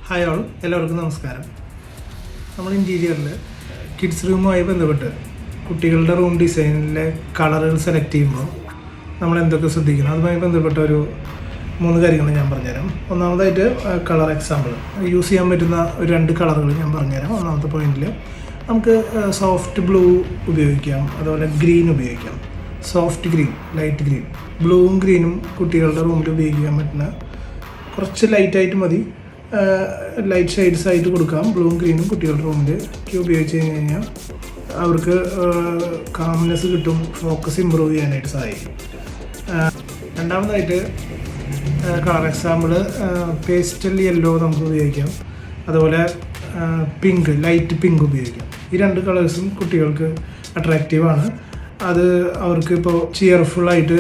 Hi all, എല്ലാവർക്കും നമസ്കാരം. നമ്മൾ ഇൻറ്റീരിയറിൽ കിഡ്സ് റൂമുമായി ബന്ധപ്പെട്ട് കുട്ടികളുടെ റൂം ഡിസൈനിലെ കളറുകൾ സെലക്ട് ചെയ്യുമ്പോൾ നമ്മൾ എന്തൊക്കെ ശ്രദ്ധിക്കണം, അതുമായി ബന്ധപ്പെട്ട ഒരു 3 കാര്യങ്ങൾ ഞാൻ പറഞ്ഞുതരാം. ഒന്നാമതായിട്ട് കളർ എക്സാമ്പിൾ യൂസ് ചെയ്യാൻ പറ്റുന്ന ഒരു 2 കളറുകൾ ഞാൻ പറഞ്ഞുതരാം. ഒന്നാമത്തെ പോയിന്റിൽ നമുക്ക് സോഫ്റ്റ് ബ്ലൂ ഉപയോഗിക്കാം, അതുപോലെ ഗ്രീൻ ഉപയോഗിക്കാം. സോഫ്റ്റ് ഗ്രീൻ, ലൈറ്റ് ഗ്രീൻ, ബ്ലൂവും ഗ്രീനും കുട്ടികളുടെ റൂമിൽ ഉപയോഗിക്കാൻ പറ്റുന്ന കുറച്ച് ലൈറ്റായിട്ട് മതി, ലൈറ്റ് ഷെയ്ഡ്സ് ആയിട്ട് കൊടുക്കാം. ബ്ലൂവും ഗ്രീനും കുട്ടികളുടെ റൂമിൽ ഉപയോഗിച്ച് കഴിഞ്ഞാൽ അവർക്ക് കാംനെസ് കിട്ടും, ഫോക്കസ് ഇമ്പ്രൂവ് ചെയ്യാനായിട്ട് സഹായിക്കും. രണ്ടാമതായിട്ട് കളർ എക്സാമ്പിൾ പേസ്റ്റൽ യെല്ലോ നമുക്ക് ഉപയോഗിക്കാം, അതുപോലെ പിങ്ക്, ലൈറ്റ് പിങ്ക് ഉപയോഗിക്കാം. ഈ 2 കളേഴ്സും കുട്ടികൾക്ക് അട്രാക്റ്റീവാണ്. അത് അവർക്ക് ഇപ്പോൾ ചിയർഫുള്ളായിട്ട്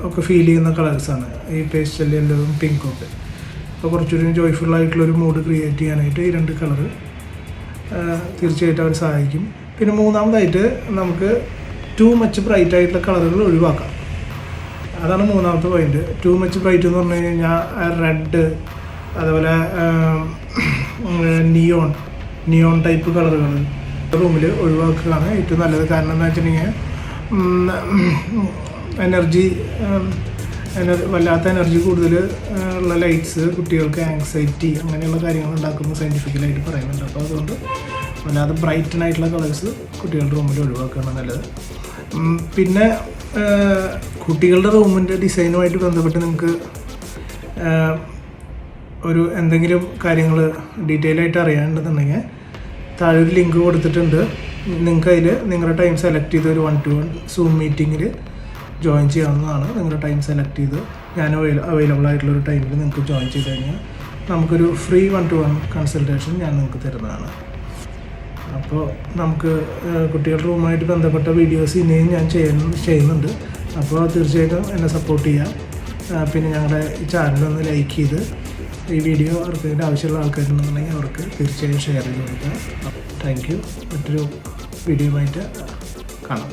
ഒക്കെ ഫീൽ ചെയ്യുന്ന കളേഴ്സാണ് ഈ പേസ്റ്റൽ യെല്ലോയും പിങ്കും ഒക്കെ. അപ്പോൾ കുറച്ചുകൂടി ജോയ്ഫുള്ളായിട്ടുള്ളൊരു മൂഡ് ക്രിയേറ്റ് ചെയ്യാനായിട്ട് ഈ 2 കളറ് തീർച്ചയായിട്ടും അവർ സഹായിക്കും. പിന്നെ മൂന്നാമതായിട്ട് നമുക്ക് ടു മച്ച് ബ്രൈറ്റ് ആയിട്ടുള്ള കളറുകൾ ഒഴിവാക്കാം. അതാണ് മൂന്നാമത്തെ പോയിന്റ്. ടു മച്ച് ബ്രൈറ്റ് എന്ന് പറഞ്ഞു കഴിഞ്ഞാൽ റെഡ്, അതുപോലെ നിയോൺ ടൈപ്പ് കളറുകൾ റൂമിൽ ഒഴിവാക്കുകയാണ് ഏറ്റവും നല്ലത്. കാരണം എന്താ വെച്ചിട്ടുണ്ടെങ്കിൽ വല്ലാത്ത എനർജി കൂടുതൽ ഉള്ള ലൈറ്റ്സ് കുട്ടികൾക്ക് ആങ്സൈറ്റി അങ്ങനെയുള്ള കാര്യങ്ങൾ ഉണ്ടാക്കുന്ന സയൻറ്റിഫിക്കലായിട്ട് പറയുന്നുണ്ട്. അപ്പോൾ അതുകൊണ്ട് വല്ലാതെ ബ്രൈറ്റനായിട്ടുള്ള കളേഴ്സ് കുട്ടികളുടെ റൂമിൽ ഒഴിവാക്കുകയാണ് നല്ലത്. പിന്നെ കുട്ടികളുടെ റൂമിൻ്റെ ഡിസൈനുമായിട്ട് ബന്ധപ്പെട്ട് നിങ്ങൾക്ക് ഒരു എന്തെങ്കിലും കാര്യങ്ങൾ ഡീറ്റെയിൽ ആയിട്ട് അറിയാനുണ്ടെന്നുണ്ടെങ്കിൽ താഴെ ഒരു ലിങ്ക് കൊടുത്തിട്ടുണ്ട്. നിങ്ങൾക്ക് അതിൽ നിങ്ങളുടെ ടൈം സെലക്ട് ചെയ്ത് ഒരു 1-to-1 സൂം മീറ്റിങ്ങിൽ ജോയിൻ ചെയ്യാവുന്നതാണ്. നിങ്ങളുടെ ടൈം സെലക്ട് ചെയ്ത് ഞാൻ അവൈലബിൾ ആയിട്ടുള്ളൊരു ടൈമിൽ നിങ്ങൾക്ക് ജോയിൻ ചെയ്ത് കഴിഞ്ഞാൽ നമുക്കൊരു ഫ്രീ 1-to-1 കൺസൾട്ടേഷൻ ഞാൻ നിങ്ങൾക്ക് തരുന്നതാണ്. അപ്പോൾ നമുക്ക് കുട്ടികളുടെ റൂമായിട്ട് ബന്ധപ്പെട്ട വീഡിയോസ് ഇനിയും ഞാൻ ചെയ്യുന്നുണ്ട്. അപ്പോൾ തീർച്ചയായിട്ടും എന്നെ സപ്പോർട്ട് ചെയ്യാം. പിന്നെ ഞങ്ങളുടെ ഈ ചാനലൊന്ന് ലൈക്ക് ചെയ്ത് ഈ വീഡിയോ അവർക്ക് ഇതിൻ്റെ ആവശ്യമുള്ള ആൾക്കാരുണ്ടെന്നുണ്ടെങ്കിൽ അവർക്ക് തീർച്ചയായും ഷെയർ ചെയ്ത് കൊടുക്കുക. Thank you. മറ്റൊരു വീഡിയോയുമായിട്ട് കാണാം.